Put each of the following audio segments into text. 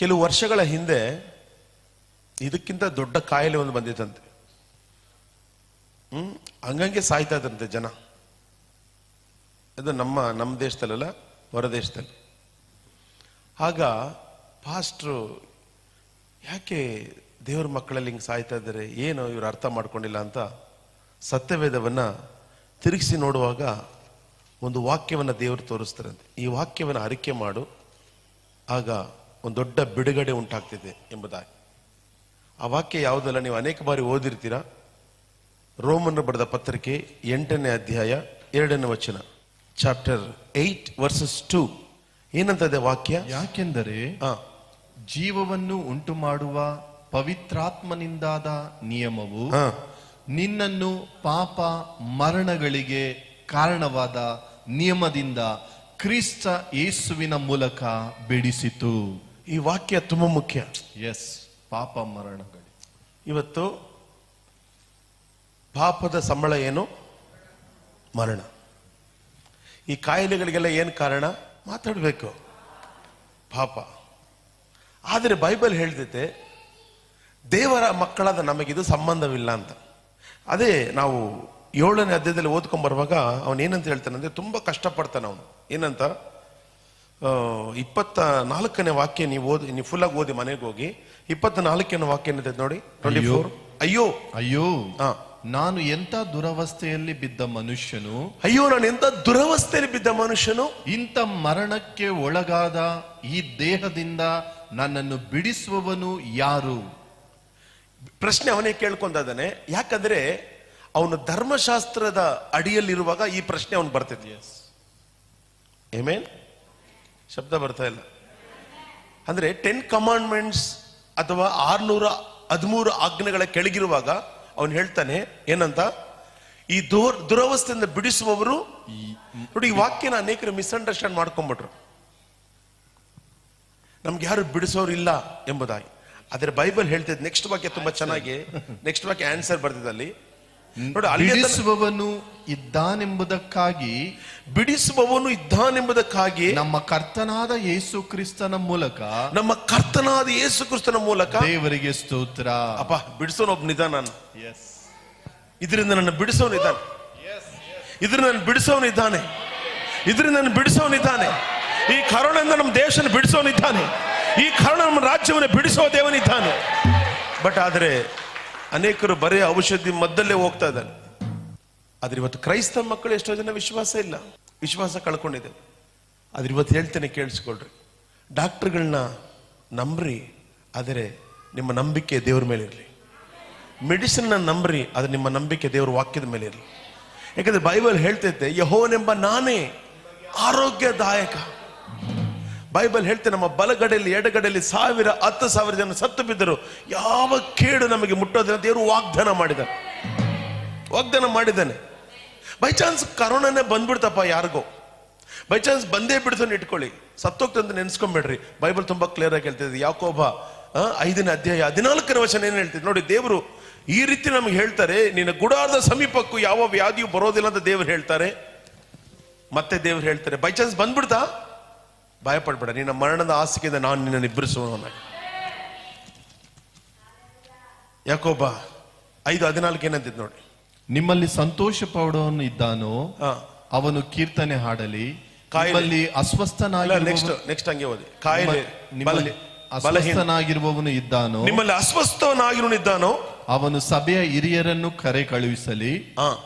ಕೆಲವು ವರ್ಷಗಳ ಹಿಂದೆ ಇದಕ್ಕಿಂತ ದೊಡ್ಡ ಕಾಯಿಲೆ ಒಂದು ಬಂದಿತ್ತಂತೆ. ಹಂಗಂಗೆ ಸಾಯ್ತಾ ಇದ್ರಂತೆ ಜನ. ಅದು ನಮ್ಮ ದೇಶದಲ್ಲ, ಹೊರ ದೇಶದಲ್ಲಿ. ಆಗ ಪಾಸ್ಟ್ರು ಯಾಕೆ ದೇವ್ರ ಮಕ್ಕಳಲ್ಲಿ ಹಿಂಗೆ ಸಾಯ್ತಾ ಇದ್ದಾರೆ, ಏನು ಇವರು ಅರ್ಥ ಮಾಡ್ಕೊಂಡಿಲ್ಲ ಅಂತ ಸತ್ಯವೇದವನ್ನ ತಿರುಗಿಸಿ ನೋಡುವಾಗ ಒಂದು ವಾಕ್ಯವನ್ನು ದೇವರು ತೋರಿಸ್ತಾರಂತೆ. ಈ ವಾಕ್ಯವನ್ನು ಅರಿಕೆ ಮಾಡು, ಆಗ ಒಂದು ದೊಡ್ಡ ಬಿಡುಗಡೆ ಉಂಟಾಗ್ತಿದೆ ಎಂಬುದಾಗಿ. ಆ ವಾಕ್ಯ ಯಾವುದಲ್ಲ, ನೀವು ಅನೇಕ ಬಾರಿ ಓದಿರ್ತೀರ. ರೋಮನರು ಬರೆದ ಪತ್ರಿಕೆ 8ನೇ ಅಧ್ಯಾಯ 2ನೇ ವಚನ, ಚಾಪ್ಟರ್ 8 ವರ್ಸಸ್ 2. ಏನಂತದೆ ವಾಕ್ಯ? ಯಾಕೆಂದರೆ ಜೀವವನ್ನು ಉಂಟು ಮಾಡುವ ಪವಿತ್ರಾತ್ಮನಿಂದಾದ ನಿಯಮವು ನಿನ್ನನ್ನು ಪಾಪ ಮರಣಗಳಿಗೆ ಕಾರಣವಾದ ನಿಯಮದಿಂದ ಕ್ರಿಸ್ತ ಯೇಸುವಿನ ಮೂಲಕ ಬಿಡಿಸಿತು. ಈ ವಾಕ್ಯ ತುಂಬಾ ಮುಖ್ಯ. ಎಸ್, ಪಾಪ ಮರಣಗಳು. ಇವತ್ತು ಪಾಪದ ಸಂಬಳ ಏನು? ಮರಣ. ಈ ಕಾಯಿಲೆಗಳಿಗೆಲ್ಲ ಏನು ಕಾರಣ? ಮಾತಾಡಬೇಕು, ಪಾಪ. ಆದರೆ ಬೈಬಲ್ ಹೇಳ್ತೈತೆ ದೇವರ ಮಕ್ಕಳಾದ ನಮಗಿದು ಸಂಬಂಧವಿಲ್ಲ ಅಂತ. ಅದೇ ನಾವು 7ನೇ ಅಧ್ಯಾಯದಲ್ಲಿ ಓದ್ಕೊಂಡ್ ಬರುವಾಗ ಅವನು ಏನಂತ ಹೇಳ್ತಾನೆ ಅಂದ್ರೆ, ತುಂಬಾ ಕಷ್ಟಪಡ್ತಾನೆ ಅವನು. ಏನಂತ 24ನೇ ವಾಕ್ಯ ನೀವು ಓದಿ, ನೀವು ಫುಲ್ ಆಗಿ ಓದಿ ಮನೆಗೆ ಹೋಗಿ. 24ನೇ ವಾಕ್ಯ ಏನಿದೆ ನೋಡಿ, 24. ಅಯ್ಯೋ ಅಯ್ಯೋ, ನಾನು ಎಂತ ದುರವಸ್ಥೆಯಲ್ಲಿ ಬಿದ್ದ ಮನುಷ್ಯನು, ಅಯ್ಯೋ ನಾನು ಎಂತ ದುರವಸ್ಥೆಯಲ್ಲಿ ಬಿದ್ದ ಮನುಷ್ಯನು, ಇಂಥ ಮರಣಕ್ಕೆ ಒಳಗಾದ ಈ ದೇಹದಿಂದ ನನ್ನನ್ನು ಬಿಡಿಸುವವನು ಯಾರು? ಪ್ರಶ್ನೆ ಅವನೇ ಕೇಳ್ಕೊಂತಾನೆ. ಯಾಕಂದ್ರೆ ಅವನು ಧರ್ಮಶಾಸ್ತ್ರದ ಅಡಿಯಲ್ಲಿರುವಾಗ ಈ ಪ್ರಶ್ನೆ ಅವನು ಬರ್ತಿದ್ಯ. ಆಮೆನ್. ಶಬ್ದ ಬರ್ತಾ ಇಲ್ಲ ಅಂದ್ರೆ 10 ಕಮಾಂಡ್ಮೆಂಟ್ಸ್ ಅಥವಾ 613 ಆಜ್ಞೆಗಳ ಕೆಳಗಿರುವಾಗ ಅವನು ಹೇಳ್ತಾನೆ ಏನಂತ, ಈ ದುರವಸ್ಥೆಯಿಂದ ಬಿಡಿಸುವವರು. ನೋಡಿ, ಈ ವಾಕ್ಯನ ಅನೇಕರು ಮಿಸ್ಅಂಡರ್ಸ್ಟ್ಯಾಂಡ್ ಮಾಡ್ಕೊಂಡ್ಬಿಟ್ರು. ನಮ್ಗೆ ಯಾರು ಬಿಡಿಸೋರು ಇಲ್ಲ ಎಂಬುದಾಗಿ. ಆದ್ರೆ ಬೈಬಲ್ ಹೇಳ್ತಿದ್ ನೆಕ್ಸ್ಟ್ ವಾಕ್ಯ ತುಂಬಾ ಚೆನ್ನಾಗಿ, ನೆಕ್ಸ್ಟ್ ವಾಕ್ಯ ಆನ್ಸರ್ ಬರ್ತಿದ್ದಲ್ಲಿ ನೋಡಿ, ಬಿಡಿಸುವವನು ಇದ್ದಾನೆಂಬುದಕ್ಕಾಗಿ, ಬಿಡಿಸುವವನು ಇದ್ದಾನೆಂಬುದಕ್ಕಾಗಿ ನಮ್ಮ ಕರ್ತನಾದ ಯೇಸು ಕ್ರಿಸ್ತನ ಮೂಲಕ, ನಮ್ಮ ಕರ್ತನಾದ ಯೇಸು ಕ್ರಿಸ್ತನ ಮೂಲಕ ದೇವರಿಗೆ ಸ್ತೋತ್ರ. ಅಪ್ಪ, ಬಿಡಿಸೋನು ಒಬ್ಬ ನಿಧಾನ. ಇದರಿಂದ ನನ್ನ ಬಿಡಿಸೋನಿದ್ದಾನೆ, ಇದರಿಂದ ನನ್ನ ಬಿಡಿಸೋನಿದ್ದಾನೆ, ಇದರಿಂದ ನನ್ನ ಬಿಡಿಸೋನಿದ್ದಾನೆ. ಈ ಕರೋನಾದಿಂದ ನಮ್ಮ ದೇಶನ ಬಿಡಿಸೋನಿದ್ದಾನೆ, ಈ ಕರೋನಾ ನಮ್ಮ ರಾಜ್ಯವನ್ನು ಬಿಡಿಸೋ ದೇವನಿದ್ದಾನೆ. ಬಟ್ ಆದ್ರೆ ಅನೇಕರು ಬರೀ ಔಷಧಿ ಮದ್ದಲ್ಲೇ ಹೋಗ್ತಾ ಇದ್ದಾನೆ. ಆದ್ರೆ ಇವತ್ತು ಕ್ರೈಸ್ತ ಮಕ್ಕಳು ಎಷ್ಟೋ ಜನ ವಿಶ್ವಾಸ ಇಲ್ಲ, ವಿಶ್ವಾಸ ಕಳ್ಕೊಂಡಿದೆ. ಆದ್ರೆ ಇವತ್ತು ಹೇಳ್ತೇನೆ, ಕೇಳಿಸ್ಕೊಳ್ರಿ. ಡಾಕ್ಟರ್ಗಳನ್ನ ನಂಬ್ರಿ, ಆದರೆ ನಿಮ್ಮ ನಂಬಿಕೆ ದೇವ್ರ ಮೇಲೆ ಇರಲಿ. ಮೆಡಿಸಿನ್ ನಂಬ್ರಿ, ಆದ್ರೆ ನಿಮ್ಮ ನಂಬಿಕೆ ದೇವ್ರ ವಾಕ್ಯದ ಮೇಲೆ ಇರಲಿ. ಯಾಕಂದ್ರೆ ಬೈಬಲ್ ಹೇಳ್ತೈತೆ, ಯೆಹೋವನೆಂಬ ನಾನೇ ಆರೋಗ್ಯದಾಯಕ. ಬೈಬಲ್ ಹೇಳ್ತೇನೆ, ನಮ್ಮ ಬಲಗಡೆಯಲ್ಲಿ ಎಡಗಡೆಯಲ್ಲಿ 1000 ಜನ ಸತ್ತು ಬಿದ್ದರು, ಯಾವ ಕೇಡು ನಮಗೆ ಮುಟ್ಟೋದಿಲ್ಲ. ದೇವರು ವಾಗ್ದಾನ ಮಾಡಿದ್ದಾನೆ. ಬೈ ಚಾನ್ಸ್ ಕರೋನಾನೇ ಬಂದ್ಬಿಡ್ತಪ್ಪ ಯಾರಿಗೋ, ಬೈ ಚಾನ್ಸ್ ಬಂದೇ ಬಿಡ್ತಾನೆ ಇಟ್ಕೊಳ್ಳಿ, ಸತ್ತೋಗ್ತಂತ ನೆನ್ಸ್ಕೊಂಬೇಡ್ರಿ. ಬೈಬಲ್ ತುಂಬಾ ಕ್ಲಿಯರ್ ಆಗಿ ಹೇಳ್ತಿದೆ. ಯಾಕೋಬ 5ನೇ ಅಧ್ಯಾಯ 14ನೇ ವಚನ ಏನ್ ಹೇಳ್ತಿದೆ ನೋಡಿ. ದೇವರು ಈ ರೀತಿ ನಮ್ಗೆ ಹೇಳ್ತಾರೆ, ನಿನ್ನ ಗುಡಾರದ ಸಮೀಪಕ್ಕೂ ಯಾವ ವ್ಯಾಧಿಯೂ ಬರೋದಿಲ್ಲ ಅಂತ ದೇವ್ರು ಹೇಳ್ತಾರೆ. ಮತ್ತೆ ದೇವ್ರು ಹೇಳ್ತಾರೆ, ಬೈ ಚಾನ್ಸ್ ಬಂದ್ಬಿಡ್ತಾ ಭಯಪಡ್ಬೇಡ, ನಿನ್ನ ಮರಣದ ಹಾಸಿಗೆಯಿಂದ ನಾನು ನಿನ್ನ ಇಬ್ಬರಿಸುವವನ. ಯಾಕೋಬ 5:14 ಏನಂತಿದ್ ನೋಡಿ. ನಿಮ್ಮಲ್ಲಿ ಸಂತೋಷ ಪಡುವವನು ಇದ್ದಾನೋ ಅವನು ಕೀರ್ತನೆ ಹಾಡಲಿ. ಕಾಯಿಲೆ ನೆಕ್ಸ್ಟ್ ಹಂಗೆ ಓದಿ. ಕಾಯಿಲೆ ಅಸ್ವಸ್ಥನಾಗಿರುವವನು ಇದ್ದಾನೋ, ನಿಮ್ಮಲ್ಲಿ ಅಸ್ವಸ್ಥನಾಗಿರುವನು ಇದ್ದಾನೋ ಅವನು ಸಭೆಯ ಹಿರಿಯರನ್ನು ಕರೆ ಕಳುಹಿಸಲಿ.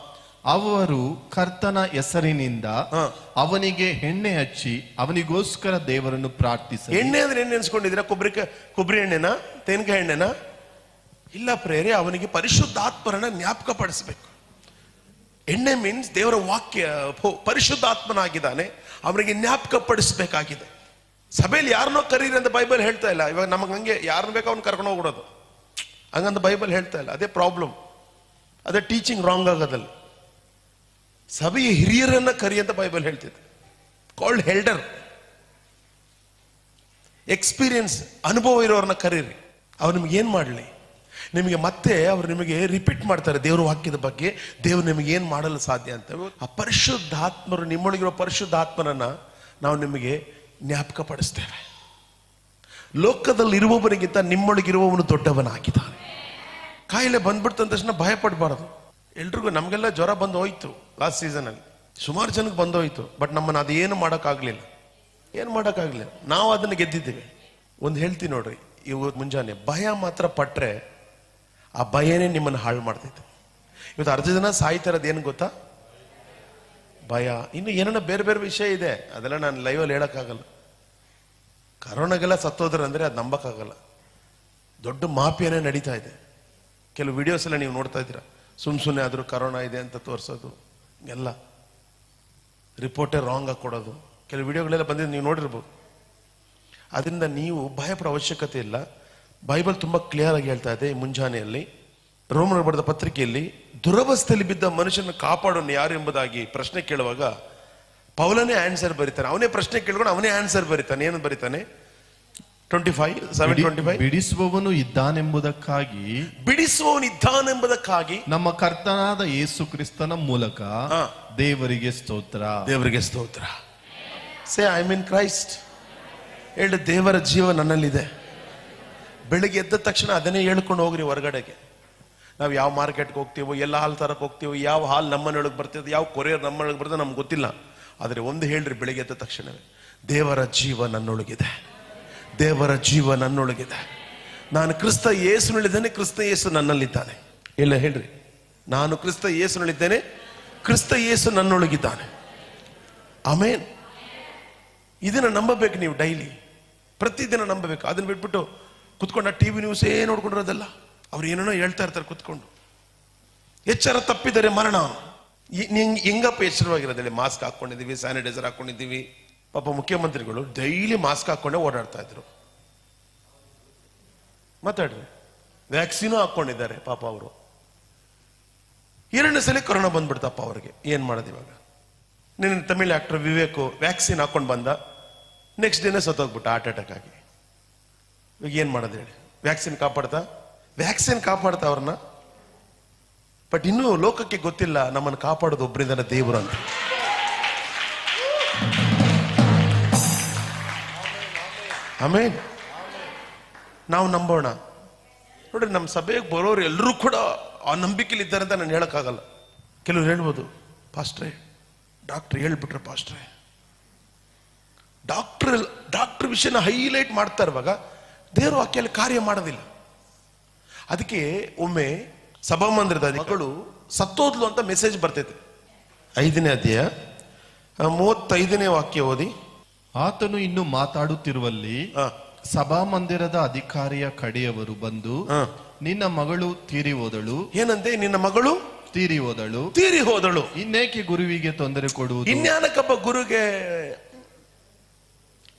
ಅವರು ಕರ್ತನ ಹೆಸರಿನಿಂದ ಅವನಿಗೆ ಎಣ್ಣೆ ಹಚ್ಚಿ ಅವನಿಗೋಸ್ಕರ ದೇವರನ್ನು ಪ್ರಾರ್ಥಿಸಲಿ. ಎಣ್ಣೆ ಅಂದ್ರೆ ಎಣ್ಣೆ ನೆನ್ಸ್ಕೊಂಡಿದ್ದೀರಾ? ಕೊಬ್ಬರಿ ಎಣ್ಣೆನಾ, ತೆಂಗಿನಕಾಯಿ ಎಣ್ಣೆನಾ? ಇಲ್ಲ ಪ್ರೇರೆ, ಅವನಿಗೆ ಪರಿಶುದ್ಧಾತ್ಮರನ್ನ ಜ್ಞಾಪಕ ಪಡಿಸಬೇಕು. ಎಣ್ಣೆ ಮೀನ್ಸ್ ದೇವರ ವಾಕ್ಯ, ಪರಿಶುದ್ಧಾತ್ಮನಾಗಿದ್ದಾನೆ, ಅವನಿಗೆ ಜ್ಞಾಪಕ ಪಡಿಸಬೇಕಾಗಿದೆ. ಸಭೆಯಲ್ಲಿ ಯಾರನ್ನೋ ಕರೀರಿ ಅಂತ ಬೈಬಲ್ ಹೇಳ್ತಾ ಇಲ್ಲ. ಇವಾಗ ನಮಗೆ ಹಂಗೆ ಯಾರನ್ನ ಬೇಕೋ ಅವ್ನು ಕರ್ಕೊಂಡು ಹೋಗ್ಬಿಡೋದು, ಹಂಗಂತ ಬೈಬಲ್ ಹೇಳ್ತಾ ಇಲ್ಲ. ಅದೇ ಪ್ರಾಬ್ಲಮ್, ಅದೇ ಟೀಚಿಂಗ್ ರಾಂಗ್ ಆಗೋದಲ್ಲ. ಸಭೆಯ ಹಿರಿಯರನ್ನ ಕರಿ ಅಂತ ಬೈಬಲ್ ಹೇಳ್ತಿದೆ. ಕಾಲ್ಡ್ ಹೆಲ್ಡರ್, ಎಕ್ಸ್ಪೀರಿಯನ್ಸ್, ಅನುಭವ ಇರೋರನ್ನ ಕರೀರಿ. ಅವ್ರು ನಿಮ್ಗೆ ಏನ್ ಮಾಡಲಿ, ನಿಮಗೆ ಮತ್ತೆ ಅವ್ರು ನಿಮಗೆ ರಿಪೀಟ್ ಮಾಡ್ತಾರೆ ದೇವ್ರ ವಾಕ್ಯದ ಬಗ್ಗೆ, ದೇವ್ರು ನಿಮಗೆ ಏನ್ ಮಾಡಲು ಸಾಧ್ಯ ಅಂತ. ಆ ಪರಿಶುದ್ಧಾತ್ಮರು, ನಿಮ್ಮೊಳಗಿರೋ ಪರಿಶುದ್ಧಾತ್ಮನನ್ನ ನಾವು ನಿಮಗೆ ಜ್ಞಾಪಕ ಪಡಿಸ್ತೇವೆ. ಲೋಕದಲ್ಲಿ ಇರುವವನಿಗಿಂತ ನಿಮ್ಮೊಳಗಿರುವವನು ದೊಡ್ಡವನಾಗಿದ್ದಾನೆ. ಕಾಯಿಲೆ ಬಂದ್ಬಿಡ್ತು ಅಂದ ತಕ್ಷಣ ಭಯ ಪಡಬಾರದು. ಎಲ್ರಿಗೂ ನಮಗೆಲ್ಲ ಜ್ವರ ಬಂದು ಹೋಯ್ತು ಲಾಸ್ಟ್ ಸೀಸನಲ್ಲಿ, ಸುಮಾರು ಜನಕ್ಕೆ ಬಂದೋಯ್ತು. ಬಟ್ ನಮ್ಮನ್ನು ಅದೇನು ಮಾಡೋಕ್ಕಾಗಲಿಲ್ಲ, ಏನು ಮಾಡೋಕ್ಕಾಗಲಿಲ್ಲ. ನಾವು ಅದನ್ನು ಗೆದ್ದಿದ್ದೀವಿ. ಒಂದು ಹೇಳ್ತೀನಿ ನೋಡ್ರಿ, ಇವತ್ತು ಮುಂಜಾನೆ ಭಯ ಮಾತ್ರ ಪಟ್ರೆ ಆ ಭಯನೇ ನಿಮ್ಮನ್ನು ಹಾಳು ಮಾಡ್ತೈತೆ. ಇವತ್ತು ಅರ್ಧ ಜನ ಸಾಯ್ತಾ ಇರೋದು ಏನು ಗೊತ್ತಾ? ಭಯ. ಇನ್ನು ಏನಾರ ಬೇರೆ ಬೇರೆ ವಿಷಯ ಇದೆ, ಅದೆಲ್ಲ ನಾನು ಲೈವಲ್ಲಿ ಹೇಳೋಕ್ಕಾಗಲ್ಲ. ಕರೋನಾಗೆಲ್ಲ ಸತ್ತೋದ್ರೆ ಅಂದರೆ ಅದು ನಂಬಕ್ಕಾಗಲ್ಲ. ದೊಡ್ಡ ಮಾಫಿಯಾನೇ ನಡೀತಾ ಇದೆ. ಕೆಲವು ವಿಡಿಯೋಸ್ ಎಲ್ಲ ನೀವು ನೋಡ್ತಾ ಇದ್ದೀರಾ, ಸುಮ್ಮನೆ ಆದರೂ ಕರೋನಾ ಇದೆ ಅಂತ ತೋರಿಸೋದು, ಎಲ್ಲ ರಿಪೋರ್ಟೇ ರಾಂಗ್ ಆಗಿ ಕೊಡೋದು, ಕೆಲವು ವಿಡಿಯೋಗಳೆಲ್ಲ ಬಂದಿದ್ದು ನೀವು ನೋಡಿರ್ಬೋದು. ಅದರಿಂದ ನೀವು ಭಯಪಡೋ ಅವಶ್ಯಕತೆ ಇಲ್ಲ. ಬೈಬಲ್ ತುಂಬ ಕ್ಲಿಯರ್ ಆಗಿ ಹೇಳ್ತಾ ಇದೆ. ಮುಂಜಾನೆಯಲ್ಲಿ ರೋಮನರು ಬರೆದ ಪತ್ರಿಕೆಯಲ್ಲಿ ದುರವಸ್ಥೆಯಲ್ಲಿ ಬಿದ್ದ ಮನುಷ್ಯನ ಕಾಪಾಡೋನು ಯಾರು ಎಂಬುದಾಗಿ ಪ್ರಶ್ನೆ ಕೇಳುವಾಗ ಪೌಲನೇ ಆನ್ಸರ್ ಬರೀತಾನೆ. ಅವನೇ ಪ್ರಶ್ನೆ ಕೇಳ್ಕೊಂಡು ಅವನೇ ಆನ್ಸರ್ ಬರೀತಾನೆ. ಏನು ಬರೀತಾನೆ? 25:7-25 ಬಿಡಿಸುವವನು ಇದ್ದಾನೆಂಬುದಕ್ಕಾಗಿ, ಬಿಡಿಸುವವನಿದ್ದಾನೆಂಬುದಕ್ಕಾಗಿ ನಮ್ಮ ಕರ್ತನಾದ ಯೇಸು ಕ್ರಿಸ್ತನ ಮೂಲಕ ದೇವರಿಗೆ ಸ್ತೋತ್ರ. ದೇವರಿಗೆ ಸ್ತೋತ್ರ. Say I mean Christ. ಹೇಳಿ, ದೇವರ ಜೀವ ನನ್ನಲ್ಲಿದೆ. ಬೆಳಿಗ್ಗೆ ಎದ್ದ ತಕ್ಷಣ ಅದನ್ನೇ ಹೇಳ್ಕೊಂಡು ಹೋಗ್ರಿ ಹೊರಗಡೆಗೆ. ನಾವು ಯಾವ ಮಾರ್ಕೆಟ್ಗೆ ಹೋಗ್ತೀವೋ, ಎಲ್ಲ ಹಾಲು ತರಕ್ಕೆ ಹೋಗ್ತೀವೋ, ಯಾವ ಹಾಲು ನಮ್ಮನೊಳಗೆ ಬರ್ತದೆ, ಯಾವ ಕೊರಿಯರ್ ನಮ್ಮನೊಳಗೆ ಬರ್ತದೆ ನಮ್ಗೆ ಗೊತ್ತಿಲ್ಲ. ಆದರೆ ಒಂದು ಹೇಳ್ರಿ, ಬೆಳಿಗ್ಗೆ ಎದ್ದ ತಕ್ಷಣವೇ ದೇವರ ಜೀವ ನನ್ನೊಳಗಿದೆ, ದೇವರ ಜೀವ ನನ್ನೊಳಗಿದೆ. ನಾನು ಕ್ರಿಸ್ತ ಯೇಸುನಲ್ಲಿದ್ದೇನೆ, ಕ್ರಿಸ್ತ ಯೇಸು ನನ್ನಲ್ಲಿದ್ದಾನೆ. ಇಲ್ಲ ಹೇಳ್ರಿ, ನಾನು ಕ್ರಿಸ್ತ ಯೇಸುನಲ್ಲಿದ್ದೇನೆ, ಕ್ರಿಸ್ತ ಯೇಸು ನನ್ನೊಳಗಿದ್ದಾನೆ. ಆಮೇನ್. ಇದನ್ನ ನಂಬಬೇಕು ನೀವು ಡೈಲಿ, ಪ್ರತಿದಿನ ನಂಬಬೇಕು. ಅದನ್ನ ಬಿಟ್ಬಿಟ್ಟು ಕುತ್ಕೊಂಡ ಟಿವಿ ನ್ಯೂಸ್ ನೋಡ್ಕೊಂಡಿರೋದಲ್ಲ. ಅವ್ರು ಏನೇನೋ ಹೇಳ್ತಾ ಇರ್ತಾರೆ ಕುತ್ಕೊಂಡು. ಎಚ್ಚರ ತಪ್ಪಿದರೆ ಮರಣ. ಹೆಂಗಪ್ಪ ಎಚ್ಚರವಾಗಿರೋದಿಲ್ಲ? Mask ಹಾಕೊಂಡಿದ್ದೀವಿ, sanitiser ಹಾಕೊಂಡಿದ್ದೀವಿ. ಪಾಪ ಮುಖ್ಯಮಂತ್ರಿಗಳು ಡೈಲಿ ಮಾಸ್ಕ್ ಹಾಕೊಂಡೇ ಓಡಾಡ್ತಾ ಇದ್ರು. ಮಾತಾಡ್ರಿ, ವ್ಯಾಕ್ಸಿನೂ ಹಾಕೊಂಡಿದ್ದಾರೆ ಪಾಪ ಅವರು. 2ನೇ ಸಲ ಕೊರೋನಾ ಬಂದ್ಬಿಡ್ತಪ್ಪ ಅವ್ರಿಗೆ. ಏನ್ ಮಾಡೋದು ಇವಾಗ? ನಿನ್ನ ತಮಿಳ್ ಆಕ್ಟರ್ ವಿವೇಕ್ ವ್ಯಾಕ್ಸಿನ್ ಹಾಕೊಂಡು ಬಂದ, ನೆಕ್ಸ್ಟ್ ಡೇನೇ ಸತ್ತೋಗ್ಬಿಟ್ಟ ಹಾರ್ಟ್ ಅಟ್ಯಾಕ್ ಆಗಿ. ಇವಾಗ ಏನ್ ಮಾಡೋದು ಹೇಳಿ? ವ್ಯಾಕ್ಸಿನ್ ಕಾಪಾಡ್ತಾ? ವ್ಯಾಕ್ಸಿನ್ ಕಾಪಾಡ್ತಾ ಅವ್ರನ್ನ. ಬಟ್ ಇನ್ನೂ ಲೋಕಕ್ಕೆ ಗೊತ್ತಿಲ್ಲ ನಮ್ಮನ್ನು ಕಾಪಾಡೋದು ಒಬ್ಬರಿಂದ ದೇವರು ಅಂತ. ಆಮೇನ್. ನಾವು ನಂಬೋಣ. ನೋಡ್ರಿ, ನಮ್ಮ ಸಭೆಗೆ ಬರೋರು ಎಲ್ಲರೂ ಕೂಡ ಆ ನಂಬಿಕೆಯಲ್ಲಿ ಇದ್ದಾರೆ ಅಂತ ನಾನು ಹೇಳಕ್ಕಾಗಲ್ಲ. ಕೆಲವ್ರು ಹೇಳ್ಬೋದು, ಪಾಸ್ಟ್ರೇ ಡಾಕ್ಟ್ರ್ ಹೇಳ್ಬಿಟ್ರೆ, ಪಾಸ್ಟ್ರೇ ಡಾಕ್ಟರ್ ವಿಷಯನ ಹೈಲೈಟ್ ಮಾಡ್ತಾ ಇರುವಾಗ ದೇವರು ವಾಕ್ಯಲ್ಲಿ ಕಾರ್ಯ ಮಾಡೋದಿಲ್ಲ. ಅದಕ್ಕೆ ಒಮ್ಮೆ ಸಭಾಮಂದಿರದ ಮಗಳು ಸತ್ತೋದ್ಲು ಅಂತ ಮೆಸೇಜ್ ಬರ್ತೈತೆ. 5ನೇ ಅಧ್ಯಾಯ 35ನೇ ವಾಕ್ಯ ಓದಿ. ಆತನು ಇನ್ನು ಮಾತಾಡುತ್ತಿರುವಲ್ಲಿ ಸಭಾಮಂದಿರದ ಅಧಿಕಾರಿಯ ಕಡೆಯವರು ಬಂದು, ನಿನ್ನ ಮಗಳು ತೀರಿ ಹೋದಳು. ಏನಂತೆ? ನಿನ್ನ ಮಗಳು ತೀರಿ ಹೋದಳು. ತೀರಿ ಹೋದಳು. ಇನ್ನೇಕೆ ಗುರುವಿಗೆ ತೊಂದರೆ ಕೊಡುವುದು? ಇನ್ಯಾನಕ್ಕಪ್ಪ ಗುರುಗೆ?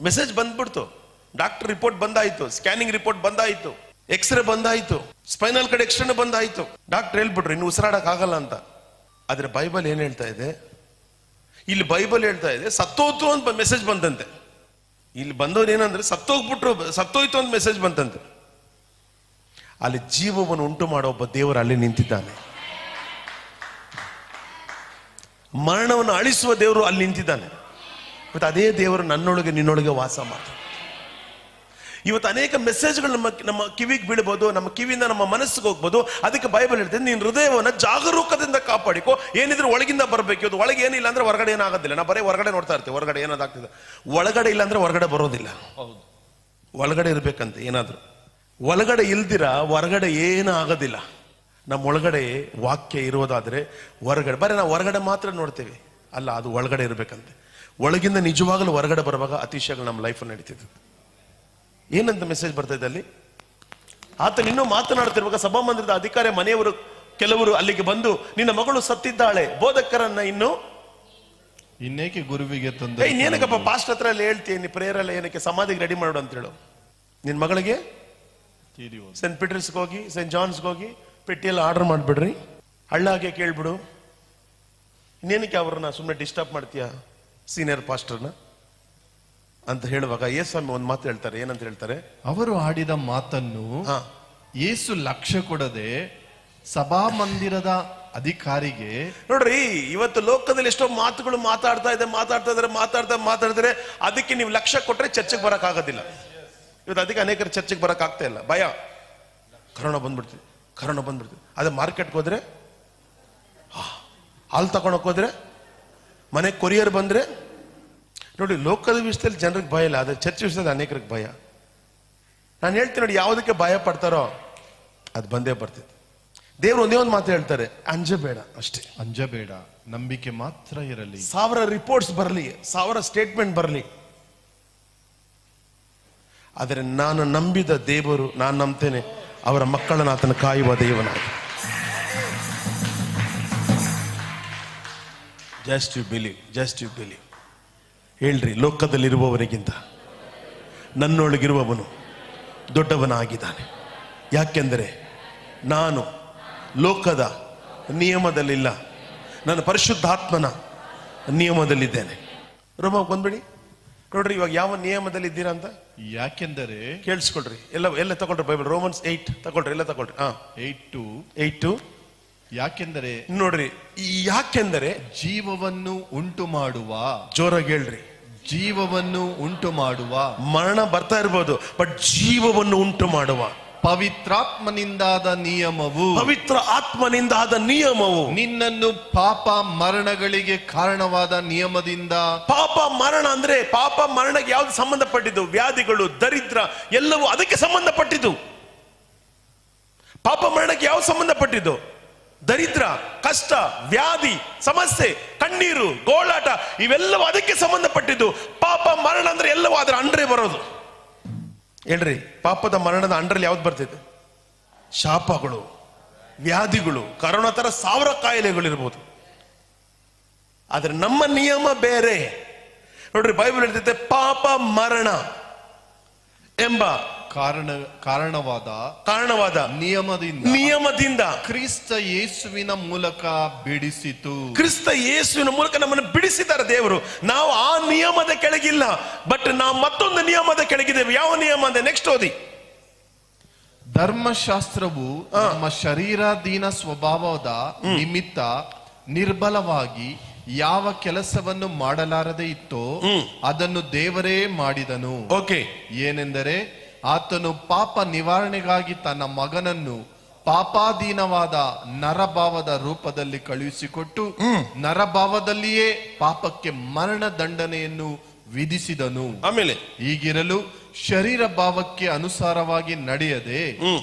ಮೆಸೇಜ್ ಬಂದ್ಬಿಡ್ತು, ಡಾಕ್ಟರ್ ರಿಪೋರ್ಟ್ ಬಂದಾಯ್ತು, ಸ್ಕ್ಯಾನಿಂಗ್ ರಿಪೋರ್ಟ್ ಬಂದಾಯ್ತು, ಎಕ್ಸ್ರೇ ಬಂದಾಯ್ತು, ಸ್ಪೈನಲ್ ಕಡೆ ಎಕ್ಸ್ರೇ ಬಂದಾಯ್ತು. ಡಾಕ್ಟರ್ ಹೇಳ್ಬಿಟ್ರು ಇನ್ನು ಉಸಿರಾಡಕ್ ಆಗಲ್ಲ ಅಂತ. ಆದ್ರೆ ಬೈಬಲ್ ಏನ್ ಹೇಳ್ತಾ ಇದೆ? ಇಲ್ಲಿ ಬೈಬಲ್ ಹೇಳ್ತಾ ಇದೆ ಸತ್ತೋಯ್ತು ಅಂತ ಮೆಸೇಜ್ ಬಂತಂತೆ. ಇಲ್ಲಿ ಬಂದವ್ರು ಏನಂದ್ರೆ ಸತ್ತೋಗ್ಬಿಟ್ರು, ಸತ್ತೋಯ್ತು ಅಂತ ಮೆಸೇಜ್ ಬಂತಂತೆ. ಅಲ್ಲಿ ಜೀವವನ್ನು ಉಂಟು ಮಾಡೋ ಒಬ್ಬ ದೇವರು ಅಲ್ಲಿ ನಿಂತಿದ್ದಾನೆ. ಮರಣವನ್ನು ಅಳಿಸುವ ದೇವರು ಅಲ್ಲಿ ನಿಂತಿದ್ದಾನೆ. ಇವತ್ತು ಅದೇ ದೇವರು ನನ್ನೊಳಗೆ ನಿನ್ನೊಳಗೆ ವಾಸ ಮಾಡ್ತಾನೆ. ಇವತ್ತು ಅನೇಕ ಮೆಸೇಜ್ಗಳು ನಮ್ಮ ಕಿವಿಗೆ ಬೀಳ್ಬೋದು, ನಮ್ಮ ಕಿವಿಯಿಂದ ನಮ್ಮ ಮನಸ್ಸಿಗೆ ಹೋಗ್ಬೋದು. ಅದಕ್ಕೆ ಬೈಬಲ್ ಹೇಳ್ತದೆ, ನೀನು ಹೃದಯವನ್ನು ಜಾಗರೂಕದಿಂದ ಕಾಪಾಡಿಕೋ. ಏನಿದ್ರೆ ಒಳಗಿಂದ ಬರಬೇಕು. ಇವತ್ತು ಒಳಗೆ ಏನಿಲ್ಲ ಅಂದ್ರೆ ಹೊರಗಡೆ ಏನಾಗೋದಿಲ್ಲ. ನಾವು ಬರೀ ಹೊರಗಡೆ ನೋಡ್ತಾ ಇರ್ತೀವಿ, ಹೊರಗಡೆ ಏನಾದಾಗ್ತಿದೆ. ಒಳಗಡೆ ಇಲ್ಲ ಅಂದ್ರೆ ಹೊರಗಡೆ ಬರೋದಿಲ್ಲ. ಒಳಗಡೆ ಇರ್ಬೇಕಂತೆ ಏನಾದ್ರು. ಒಳಗಡೆ ಇಲ್ದಿರ ಹೊರಗಡೆ ಏನೂ ಆಗೋದಿಲ್ಲ. ನಮ್ಮ ಒಳಗಡೆ ವಾಕ್ಯ ಇರೋದಾದ್ರೆ ಹೊರಗಡೆ ಬರೀ ನಾವು ಹೊರಗಡೆ ಮಾತ್ರ ನೋಡ್ತೇವೆ, ಅಲ್ಲ, ಅದು ಒಳಗಡೆ ಇರ್ಬೇಕಂತೆ. ಒಳಗಿಂದ ನಿಜವಾಗಲೂ ಹೊರಗಡೆ ಬರುವಾಗ ಅತಿಶಯಗಳು ನಮ್ಮ ಲೈಫಲ್ಲಿ ನಡೀತಿದ್ವು. ಏನಂತ ಮೆಸೇಜ್ ಬರ್ತಾ ಇದೆ ಅಲ್ಲಿ? ಆತ ಇನ್ನೂ ಮಾತನಾಡ್ತಿರುವಾಗ ಸಭಾಮಂದಿರದ ಅಧಿಕಾರಿ ಮನೆಯವರು ಕೆಲವರು ಅಲ್ಲಿಗೆ ಬಂದು, ನಿನ್ನ ಮಗಳು ಸತ್ತಿದ್ದಾಳೆ, ಬೋಧಕರನ್ನ ಇನ್ನೇಕೆ ಗುರುವಿಗೆ ತೊಂದರೆ? ಇನ್ನೇನಕ್ಕಪ್ಪ ಪಾಸ್ಟ್ ಹತ್ರ ಎಲ್ಲ ಹೇಳ್ತೀಯ, ನೀ ಪ್ರೇಯರ್ ಎಲ್ಲ ಏನಕ್ಕೆ? ಸಮಾಧಿಗೆ ರೆಡಿ ಮಾಡು ಅಂತ ಹೇಳು. ನಿನ್ನ ಮಗಳಿಗೆ ಸೆಂಟ್ ಪೀಟರ್ಸ್ಗೆ ಹೋಗಿ, ಸೆಂಟ್ ಜಾನ್ಸ್ಗೆ ಹೋಗಿ ಪೆಟ್ಟಿಯೆಲ್ಲ ಆರ್ಡರ್ ಮಾಡಿಬಿಡ್ರಿ, ಹಳ್ಳಾಗೆ ಕೇಳ್ಬಿಡು. ಇನ್ನೇನಕ್ಕೆ ಅವ್ರನ್ನ ಸುಮ್ಮನೆ ಡಿಸ್ಟರ್ಬ್ ಮಾಡ್ತೀಯ ಸೀನಿಯರ್ ಪಾಸ್ಟರ್ನ ಅಂತ ಹೇಳುವಾಗ ಯೇಸ್ವಾಮಿ ಒಂದು ಮಾತು ಹೇಳ್ತಾರೆ. ಏನಂತ ಹೇಳ್ತಾರೆ? ಅವರು ಆಡಿದ ಮಾತನ್ನು ಯೇಸು ಲಕ್ಷ್ಯ ಕೊಡದೆ ಸಭಾಮಂದಿರದ ಅಧಿಕಾರಿಗೆ. ನೋಡ್ರಿ, ಇವತ್ತು ಲೋಕದಲ್ಲಿ ಎಷ್ಟೋ ಮಾತುಗಳು ಮಾತಾಡ್ತಾ ಇದ್ದಾರೆ. ಅದಕ್ಕೆ ನೀವು ಲಕ್ಷ್ಯ ಕೊಟ್ರೆ ಚರ್ಚೆಗೆ ಬರಕ್ ಆಗೋದಿಲ್ಲ. ಇವತ್ತು ಅದಕ್ಕೆ ಅನೇಕರು ಚರ್ಚೆಗೆ ಬರಕ್ ಆಗ್ತಾ ಇಲ್ಲ, ಭಯ. ಕರೋನಾ ಬಂದ್ಬಿಡ್ತೀವಿ. ಅದೇ ಮಾರ್ಕೆಟ್ಗೆ ಹೋದ್ರೆ, ಹಾಲು ತಗೊಳಕ್ ಹೋದ್ರೆ, ಮನೆ ಕೊರಿಯರ್ ಬಂದ್ರೆ, ನೋಡಿ ಲೋಕದ ವಿಷಯದಲ್ಲಿ ಜನರಿಗೆ ಭಯ ಇಲ್ಲ, ಅದೇ ಚರ್ಚೆ ವಿಷಯದಲ್ಲಿ ಅನೇಕರಿಗೆ ಭಯ. ನಾನು ಹೇಳ್ತೀನಿ ನೋಡಿ, ಯಾವುದಕ್ಕೆ ಭಯ ಪಡ್ತಾರೋ ಅದು ಬಂದೇ ಬರ್ತೈತೆ. ದೇವ್ರು ಒಂದೇ ಒಂದು ಮಾತು ಹೇಳ್ತಾರೆ, ಅಂಜಬೇಡ ಅಷ್ಟೇ. ಅಂಜಬೇಡ, ನಂಬಿಕೆ ಮಾತ್ರ ಇರಲಿ. 1000 ರಿಪೋರ್ಟ್ಸ್ ಬರಲಿ, 1000 ಸ್ಟೇಟ್ಮೆಂಟ್ ಬರಲಿ, ಆದರೆ ನಾನು ನಂಬಿದ ದೇವರು, ನಾನು ನಂಬ್ತೇನೆ, ಅವರ ಮಕ್ಕಳನ್ನು ಆತನ ಕಾಯುವ ದೇವನಾಗಿ. Just you believe. ಹೇಳ್ರಿ, ಲೋಕದಲ್ಲಿರುವವನಿಗಿಂತ ನನ್ನೊಳಗಿರುವವನು ದೊಡ್ಡವನಾಗಿದ್ದಾನೆ. ಯಾಕೆಂದರೆ ನಾನು ಲೋಕದ ನಿಯಮದಲ್ಲಿಲ್ಲ, ನಾನು ಪರಿಶುದ್ಧಾತ್ಮನ ನಿಯಮದಲ್ಲಿದ್ದೇನೆ. ರೋಮಕ್ಕೆ ಬಂದ್ಬಿಡಿ, ನೋಡ್ರಿ ಇವಾಗ ಯಾವ ನಿಯಮದಲ್ಲಿದ್ದೀರಾ ಅಂತ. ಯಾಕೆಂದರೆ ಕೇಳಿಸ್ಕೊಳ್ರಿ, ಎಲ್ಲ ತಗೊಳ್ರಿ ಬೈಬಲ್, ರೋಮನ್ಸ್ 8 ತಗೊಳ್ರಿ, ಎಲ್ಲ ತಗೊಳ್ರಿ. 8:2 ಯಾಕೆಂದರೆ ನೋಡ್ರಿ, ಯಾಕೆಂದರೆ ಜೀವವನ್ನು ಉಂಟು ಮಾಡುವ, ಜೋರಾಗಿ ಹೇಳ್ರಿ, ಜೀವವನ್ನು ಉಂಟು ಮಾಡುವ, ಮರಣ ಬರ್ತಾ ಇರ್ಬೋದು, ಬಟ್ ಜೀವವನ್ನು ಉಂಟು ಮಾಡುವ ಪವಿತ್ರಾತ್ಮನಿಂದಾದ ನಿಯಮವು, ಪವಿತ್ರ ಆತ್ಮನಿಂದಾದ ನಿಯಮವು ನಿನ್ನನ್ನು ಪಾಪ ಮರಣಗಳಿಗೆ ಕಾರಣವಾದ ನಿಯಮದಿಂದ. ಪಾಪ ಮರಣ ಅಂದ್ರೆ, ಪಾಪ ಮರಣಕ್ಕೆ ಯಾವ್ದು ಸಂಬಂಧಪಟ್ಟಿದ್ದು? ವ್ಯಾಧಿಗಳು, ದರಿದ್ರ, ಎಲ್ಲವೂ ಅದಕ್ಕೆ ಸಂಬಂಧಪಟ್ಟಿದ್ದು. ಪಾಪ ಮರಣಕ್ಕೆ ಯಾವ್ದು ಸಂಬಂಧಪಟ್ಟಿದ್ದು? ದರಿದ್ರ, ಕಷ್ಟ, ವ್ಯಾಧಿ, ಸಮಸ್ಯೆ, ಕಣ್ಣೀರು, ಗೋಳಾಟ, ಇವೆಲ್ಲವೂ ಅದಕ್ಕೆ ಸಂಬಂಧಪಟ್ಟಿದ್ದು. ಪಾಪ ಮರಣ ಅಂದ್ರೆ ಎಲ್ಲವೂ ಅದರ ಅಂಡ್ರೆ ಬರೋದು. ಹೇಳ್ರಿ, ಪಾಪದ ಮರಣದ ಅಂಡ್ರಲ್ಲಿ ಯಾವ್ದು ಬರ್ತೈತೆ? ಶಾಪಗಳು, ವ್ಯಾಧಿಗಳು, ಕರೋನಾ ತರ 1000 ಕಾಯಿಲೆಗಳಿರ್ಬೋದು. ಆದ್ರೆ ನಮ್ಮ ನಿಯಮ ಬೇರೆ. ನೋಡ್ರಿ, ಬೈಬಲ್ ಹೇಳ್ತೈತೆ, ಪಾಪ ಮರಣ ಎಂಬ ಕಾರಣವಾದ ನಿಯಮದಿಂದ ಕ್ರಿಸ್ತ ಯೇಸುವಿನ ಮೂಲಕ ಬಿಡಿಸಿತು. ಕ್ರಿಸ್ತ ಯೇಸುವಿನ ಮೂಲಕ ನಮ್ಮನ್ನು ಬಿಡಿಸಿದ್ದಾರೆ ದೇವರು. ನಾವು ಆ ನಿಯಮದ ಕೆಳಗಿಲ್ಲ, ಬಟ್ ನಾವು ಮತ್ತೊಂದು ನಿಯಮದ ಕೆಳಗಿದ್ದೇವೆ. ಯಾವ ನಿಯಮ ಅಂದ್ರೆ ನೆಕ್ಸ್ಟ್ ಓದಿ. ಧರ್ಮಶಾಸ್ತ್ರವು ನಮ್ಮ ಶರೀರಾಧೀನ ಸ್ವಭಾವದ ನಿಮಿತ್ತ ನಿರ್ಬಲವಾಗಿ ಯಾವ ಕೆಲಸವನ್ನು ಮಾಡಲಾರದೆ ಇತ್ತೋ ಅದನ್ನು ದೇವರೇ ಮಾಡಿದನು. ಓಕೆ, ಏನೆಂದರೆ ಆತನು ಪಾಪ ನಿವಾರಣೆಗಾಗಿ ತನ್ನ ಮಗನನ್ನು ಪಾಪಾಧೀನವಾದ ನರಭಾವದ ರೂಪದಲ್ಲಿ ಕಳುಹಿಸಿಕೊಟ್ಟು ನರಭಾವದಲ್ಲಿಯೇ ಪಾಪಕ್ಕೆ ಮರಣ ದಂಡನೆಯನ್ನು ವಿಧಿಸಿದನು. ಆಮೇಲೆ ಹೀಗಿರಲು ಶರೀರ ಭಾವಕ್ಕೆ ಅನುಸಾರವಾಗಿ ನಡೆಯದೆ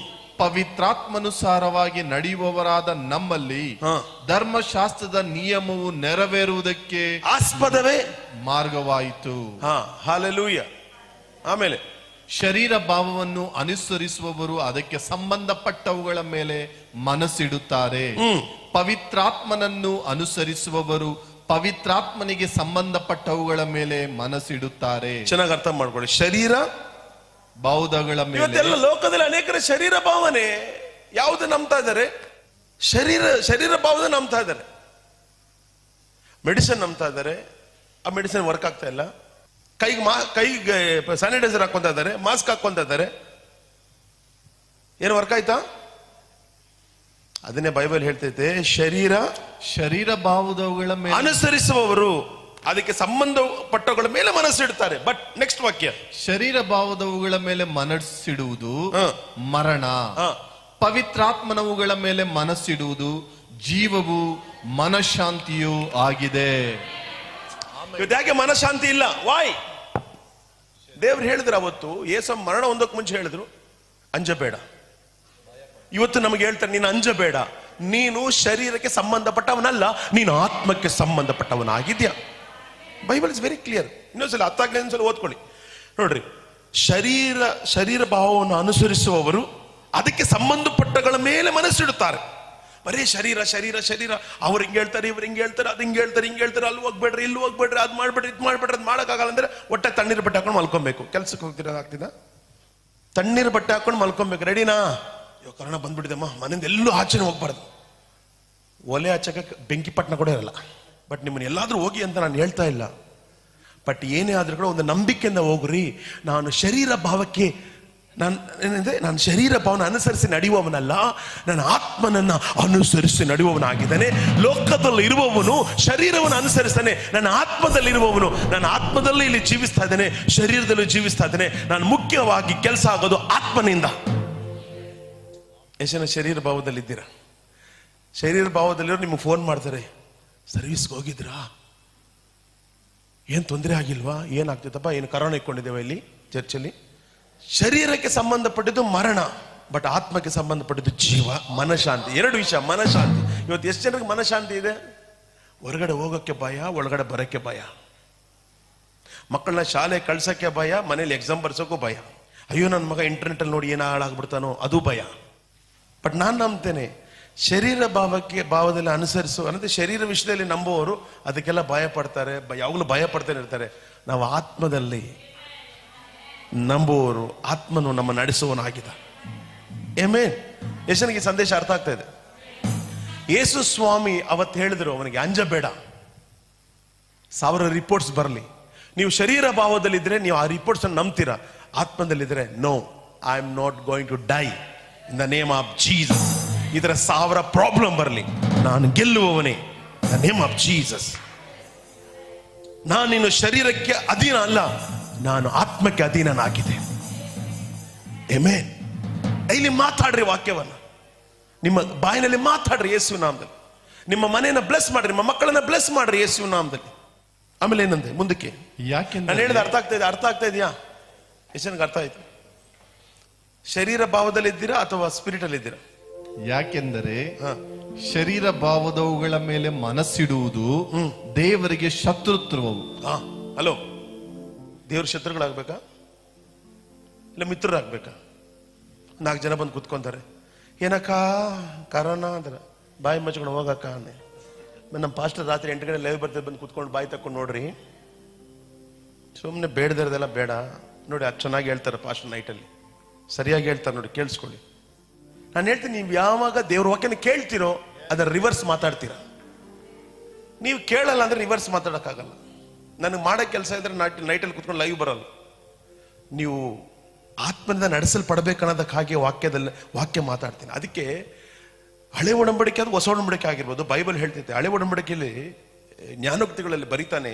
ಪವಿತ್ರಾತ್ಮನುಸಾರವಾಗಿ ನಡೆಯುವವರಾದ ನಮ್ಮಲ್ಲಿ ಧರ್ಮಶಾಸ್ತ್ರದ ನಿಯಮವು ನೆರವೇರುವುದಕ್ಕೆ ಆಸ್ಪದವೇ ಮಾರ್ಗವಾಯಿತು. ಹಲ್ಲೆಲೂಯಾ. ಆಮೇಲೆ ಶರೀರ ಭಾವವನ್ನು ಅನುಸರಿಸುವವರು ಅದಕ್ಕೆ ಸಂಬಂಧಪಟ್ಟವುಗಳ ಮೇಲೆ ಮನಸ್ಸಿಡುತ್ತಾರೆ. ಪವಿತ್ರಾತ್ಮನನ್ನು ಅನುಸರಿಸುವವರು ಪವಿತ್ರಾತ್ಮನಿಗೆ ಸಂಬಂಧಪಟ್ಟವುಗಳ ಮೇಲೆ ಮನಸ್ಸಿಡುತ್ತಾರೆ. ಚೆನ್ನಾಗಿ ಅರ್ಥ ಮಾಡ್ಕೊಳ್ಳಿ. ಶರೀರ ಭಾವಗಳ ಮೇಲೆ ಲೋಕದಲ್ಲಿ ಅನೇಕರ ಶರೀರ ಭಾವನೆ ಯಾವುದು ನಂಬ್ತಾ ಇದ್ದಾರೆ? ಶರೀರ ಭಾವದ ನಂಬ್ತಾ ಇದ್ದಾರೆ. ಮೆಡಿಸಿನ್ ನಂಬ್ತಾ ಇದ್ದಾರೆ, ಆ ಮೆಡಿಸಿನ್ ವರ್ಕ್ ಆಗ್ತಾ ಇಲ್ಲ. ಕೈಗೆ ಸ್ಯಾನಿಟೈಸರ್ ಹಾಕೊಂತ ಇದ್ದಾರೆ, ಮಾಸ್ಕ್ ಹಾಕೊಂತ ಇದ್ದಾರೆ. ಏನು ವರ್ಕ್ ಆಯ್ತಾ? ಅದನ್ನೇ ಬೈಬಲ್ ಹೇಳ್ತೈತೆ, ಶರೀರ ಭಾವದವುಗಳ ಮೇಲೆ ಅನುಸರಿಸುವವರು ಅದಕ್ಕೆ ಸಂಬಂಧಪಟ್ಟವುಗಳ ಮೇಲೆ ಮನಸ್ಸಿಡುತ್ತಾರೆ. ಬಟ್ ನೆಕ್ಸ್ಟ್ ವಾಕ್ಯ, ಶರೀರ ಭಾವದವುಗಳ ಮೇಲೆ ಮನಸ್ಸಿಡುವುದು ಮರಣ, ಪವಿತ್ರಾತ್ಮನವುಗಳ ಮೇಲೆ ಮನಸ್ಸಿಡುವುದು ಜೀವವು ಮನಃಶಾಂತಿಯೂ ಆಗಿದೆ. ಯಾಕೆ ಮನಃಶಾಂತಿ ಇಲ್ಲ? ವಾಯ್? ದೇವ್ರು ಹೇಳಿದ್ರು ಅವತ್ತು, ಯೇಸು ಮರಣ ಹೊಂದೋಕ್ ಮುಂಚೆ ಹೇಳಿದ್ರು, ಅಂಜಬೇಡ. ಇವತ್ತು ನಮಗೆ ಹೇಳ್ತಾರೆ, ನೀನು ಅಂಜಬೇಡ, ನೀನು ಶರೀರಕ್ಕೆ ಸಂಬಂಧಪಟ್ಟವನಲ್ಲ, ನೀನು ಆತ್ಮಕ್ಕೆ ಸಂಬಂಧಪಟ್ಟವನಾಗಿದ್ಯಾ. Bible is very clear. ಇನ್ನೊಂದ್ಸಲ ಹತ್ತಾಗ್ಲೇ ಓದ್ಕೊಳ್ಳಿ. ನೋಡ್ರಿ, ಶರೀರ ಭಾವವನ್ನು ಅನುಸರಿಸುವವರು ಅದಕ್ಕೆ ಸಂಬಂಧಪಟ್ಟಗಳ ಮೇಲೆ ಮನಸ್ಸಿಡುತ್ತಾರೆ. ಬರೀ ಶರೀರ, ಅವ್ರು ಹಿಂಗೆ ಹೇಳ್ತಾರೆ, ಇವ್ರು ಹಿಂಗೆ ಹೇಳ್ತಾರೆ, ಅದು ಹಿಂಗೆ ಹೇಳ್ತಾರೆ, ಅಲ್ಲಿ ಹೋಗ್ಬೇಡ್ರಿ, ಇಲ್ಲಿ ಹೋಗ್ಬೇಡ್ರಿ, ಅದು ಮಾಡ್ಬೇಡ್ರಿ, ಇದು ಮಾಡ್ಬೇಡ್ರಿ, ಅದು ಮಾಡೋಕ್ಕಾಗಲ್ಲ ಅಂದ್ರೆ ಹೊಟ್ಟೆ ತಣ್ಣೀರು ಬಟ್ಟೆ ಹಾಕೊಂಡು ಮಲ್ಕೊಬೇಕು. ಕೆಲ್ಸಕ್ಕೆ ಹೋಗ್ತಿರೋದಾಗ್ತಿದ? ತಣ್ಣೀರು ಬಟ್ಟೆ ಹಾಕೊಂಡು ಮಲ್ಕೊಬೇಕು. ರೆಡಿನಾ? ಕರೋನಾ ಬಂದ್ಬಿಟ್ಟಿದೆಮ್ಮ, ಮನೆಯಿಂದ ಎಲ್ಲೂ ಆಚೆನೆ ಹೋಗ್ಬಾರ್ದು. ಒಲೆ ಹಚ್ಚಕ್ಕೆ ಬೆಂಕಿ ಪಟ್ಟಣ ಕೂಡ ಇರಲ್ಲ. ಬಟ್ ನಿಮ್ಮನ್ನ ಎಲ್ಲಾದ್ರೂ ಹೋಗಿ ಅಂತ ನಾನು ಹೇಳ್ತಾ ಇಲ್ಲ. ಬಟ್ ಏನೇ ಆದ್ರೂ ಕೂಡ ಒಂದು ನಂಬಿಕೆಯಿಂದ ಹೋಗ್ರಿ. ನಾನು ಶರೀರ ಭಾವಕ್ಕೆ ನಾನು ಶರೀರ ಭಾವನ ಅನುಸರಿಸಿ ನಡೆಯುವವನಲ್ಲ, ನನ್ನ ಆತ್ಮನನ್ನ ಅನುಸರಿಸಿ ನಡೆಯುವವನಾಗಿದ್ದಾನೆ. ಲೋಕದಲ್ಲಿ ಇರುವವನು ಶರೀರವನ್ನು ಅನುಸರಿಸ್ತಾನೆ, ನನ್ನ ಆತ್ಮದಲ್ಲಿ ಇರುವವನು ನನ್ನ ಆತ್ಮದಲ್ಲಿ ಇಲ್ಲಿ ಜೀವಿಸ್ತಾ ಇದ್ದಾನೆ, ಶರೀರದಲ್ಲೂ ಜೀವಿಸ್ತಾ ಇದ್ದಾನೆ. ನಾನು ಮುಖ್ಯವಾಗಿ ಕೆಲಸ ಆಗೋದು ಆತ್ಮನಿಂದ. ಎಷ್ಟು ಜನ ಶರೀರ ಭಾವದಲ್ಲಿದ್ದೀರಾ? ಶರೀರ ಭಾವದಲ್ಲಿರೋ ನಿಮಗೆ ಫೋನ್ ಮಾಡ್ತಾರೆ, ಸರ್ವಿಸ್ಗೆ ಹೋಗಿದ್ರಾ, ಏನು ತೊಂದರೆ ಆಗಿಲ್ವಾ, ಏನಾಗ್ತೈತಪ್ಪ, ಏನು ಕರೋನಾ ಇಟ್ಕೊಂಡಿದ್ದೇವೆ ಇಲ್ಲಿ ಚರ್ಚಲ್ಲಿ. ಶರೀರಕ್ಕೆ ಸಂಬಂಧಪಟ್ಟಿದ್ದು ಮರಣ, ಬಟ್ ಆತ್ಮಕ್ಕೆ ಸಂಬಂಧಪಟ್ಟಿದ್ದು ಜೀವ, ಮನಶಾಂತಿ. ಎರಡು ವಿಷಯ. ಮನಶಾಂತಿ. ಇವತ್ತು ಎಷ್ಟು ಜನರಿಗೆ ಮನಶಾಂತಿ ಇದೆ? ಹೊರಗಡೆ ಹೋಗೋಕ್ಕೆ ಭಯ, ಒಳಗಡೆ ಬರೋಕ್ಕೆ ಭಯ. ಮಕ್ಕಳನ್ನ ಶಾಲೆ ಕಳ್ಸೋಕ್ಕೆ ಭಯ, ಮನೇಲಿ ಎಕ್ಸಾಮ್ ಬರ್ಸೋಕ್ಕೂ ಭಯ. ಅಯ್ಯೋ ನನ್ನ ಮಗ ಇಂಟರ್ನೆಟಲ್ಲಿ ನೋಡಿ ಏನೋ ಹಾಳಾಗ್ಬಿಡ್ತಾನೋ, ಅದು ಭಯ. ಬಟ್ ನಾನು ನಂಬ್ತೇನೆ, ಶರೀರ ಭಾವದಲ್ಲಿ ಅನುಸರಿಸು ಅನ್ನೋದು ಶರೀರ ವಿಷಯದಲ್ಲಿ ನಂಬುವವರು ಅದಕ್ಕೆಲ್ಲ ಭಯ ಪಡ್ತಾರೆ, ಯಾವಾಗಲೂ ಭಯ ಪಡ್ತಾನೆ ಇರ್ತಾರೆ. ನಾವು ಆತ್ಮದಲ್ಲಿ ನಂಬುವವರು ಆತ್ಮನು ನಮ್ಮ ನಡೆಸುವನಾಗಿದ್ದ. ಆಮೆನ್. ಯೇಸುವಿಗೆ ಸಂದೇಶ ಅರ್ಥ ಆಗ್ತಾ ಇದೆ. ಯೇಸು ಸ್ವಾಮಿ ಅವತ್ತು ಹೇಳಿದ್ರು, ಅವನಿಗೆ ಅಂಜಬೇಡ, 1000 ರಿಪೋರ್ಟ್ಸ್ ಬರಲಿ, ನೀವು ಶರೀರ ಭಾವದಲ್ಲಿದ್ರೆ ನೀವು ಆ ರಿಪೋರ್ಟ್ಸ್ ಅನ್ನು ನಂಬ್ತೀರಾ. ಆತ್ಮದಲ್ಲಿದ್ರೆ no, I am not going to die in the name of Jesus. ಈ ತರ 1000 ಪ್ರಾಬ್ಲಮ್ ಬರಲಿ, ನಾನು ಗೆಲ್ಲುವವನೇ in the name of Jesus. ನಾನಿನ್ನು ಶರೀರಕ್ಕೆ ಅಧೀನ ಅಲ್ಲ, ನಾನು ಆತ್ಮಕ್ಕೆ ಅಧೀನನಾಗಿದೆ. ಆಮೆನ್. ಇಲ್ಲಿ ಮಾತಾಡ್ರಿ ವಾಕ್ಯವನ್ನ, ನಿಮ್ಮ ಬಾಯಿನಲ್ಲಿ ಮಾತಾಡ್ರಿ ಯೇಸು ನಾಮದಲ್ಲಿ. ನಿಮ್ಮ ಮನೆಯನ್ನ ಬ್ಲೆಸ್ ಮಾಡ್ರಿ, ನಿಮ್ಮ ಮಕ್ಕಳನ್ನ ಬ್ಲೆಸ್ ಮಾಡ್ರಿ ಯೇಸು ನಾಮದಲ್ಲಿ. ಆಮೇಲೆ ಏನಂದೆ ಮುಂದಕ್ಕೆ? ಯಾಕೆ ನಾನು ಹೇಳಿದ ಅರ್ಥ ಆಗ್ತಾ ಇದೆ? ಅರ್ಥ ಆಗ್ತಾ ಇದೆಯಾ? ಯೇಸುವಿಗೆ ಅರ್ಥ ಆಯ್ತು? ಶರೀರ ಭಾವದಲ್ಲಿ ಇದ್ದೀರಾ ಅಥವಾ ಸ್ಪಿರಿಟ್ ಅಲ್ಲಿ ಇದ್ದೀರಾ? ಯಾಕೆಂದರೆ ಶರೀರ ಭಾವದವುಗಳ ಮೇಲೆ ಮನಸ್ಸಿಡುವುದು ದೇವರಿಗೆ ಶತ್ರುತ್ವವು. ಹಲೋ, ದೇವ್ರ ಶತ್ರುಗಳಾಗ್ಬೇಕಾ ಇಲ್ಲ ಮಿತ್ರರಾಗ್ಬೇಕಾ? 4 ಜನ ಬಂದು ಕುತ್ಕೊಂತಾರೆ, ಏನಕ್ಕ ಕರೋನಾ ಅಂದ್ರೆ ಬಾಯಿ ಮಚ್ಕೊಂಡು ಹೋಗಕ್ಕ. ನಮ್ಮ ಪಾಸ್ಟರ್ ರಾತ್ರಿ 8 ಗಂಟೆ ಲೈವ್ ಬರ್ತದೆ, ಬಂದು ಕುತ್ಕೊಂಡು ಬಾಯಿ ತಕೊಂಡು ನೋಡ್ರಿ. ಸುಮ್ಮನೆ ಬೇಡದಿರೋದೆಲ್ಲ ಬೇಡ ನೋಡಿ. ಅದು ಚೆನ್ನಾಗಿ ಹೇಳ್ತಾರೆ ಪಾಸ್ಟರ್, ನೈಟಲ್ಲಿ ಸರಿಯಾಗಿ ಹೇಳ್ತಾರೆ ನೋಡಿ, ಕೇಳಿಸ್ಕೊಳ್ಳಿ. ನಾನು ಹೇಳ್ತೀನಿ, ನೀವು ಯಾವಾಗ ದೇವ್ರ ವಾಕ್ಯನ ಕೇಳ್ತಿರೋ ಅದರ ರಿವರ್ಸ್ ಮಾತಾಡ್ತೀರ. ನೀವು ಕೇಳಲ್ಲ ಅಂದ್ರೆ ರಿವರ್ಸ್ ಮಾತಾಡೋಕ್ಕಾಗಲ್ಲ. ನನಗೆ ಮಾಡೋ ಕೆಲಸ ಇದ್ರೆ ನೈಟಲ್ಲಿ ಕುತ್ಕೊಂಡು ಲೈವ್ ಬರಲ್ಲ. ನೀವು ಆತ್ಮದಿಂದ ನಡೆಸಲ್ಪಡಬೇಕನ್ನೋದಕ್ಕಾಗಿ ವಾಕ್ಯ ಮಾತಾಡ್ತೀನಿ. ಅದಕ್ಕೆ ಹಳೆ ಒಡಂಬಡಿಕೆ ಅದು ಹೊಸ ಒಡಂಬಡಿಕೆ ಆಗಿರ್ಬೋದು, ಬೈಬಲ್ ಹೇಳ್ತೈತೆ. ಹಳೆ ಒಡಂಬಡಿಕೆಯಲ್ಲಿ ಜ್ಞಾನೋಕ್ತಿಗಳಲ್ಲಿ ಬರೀತಾನೆ,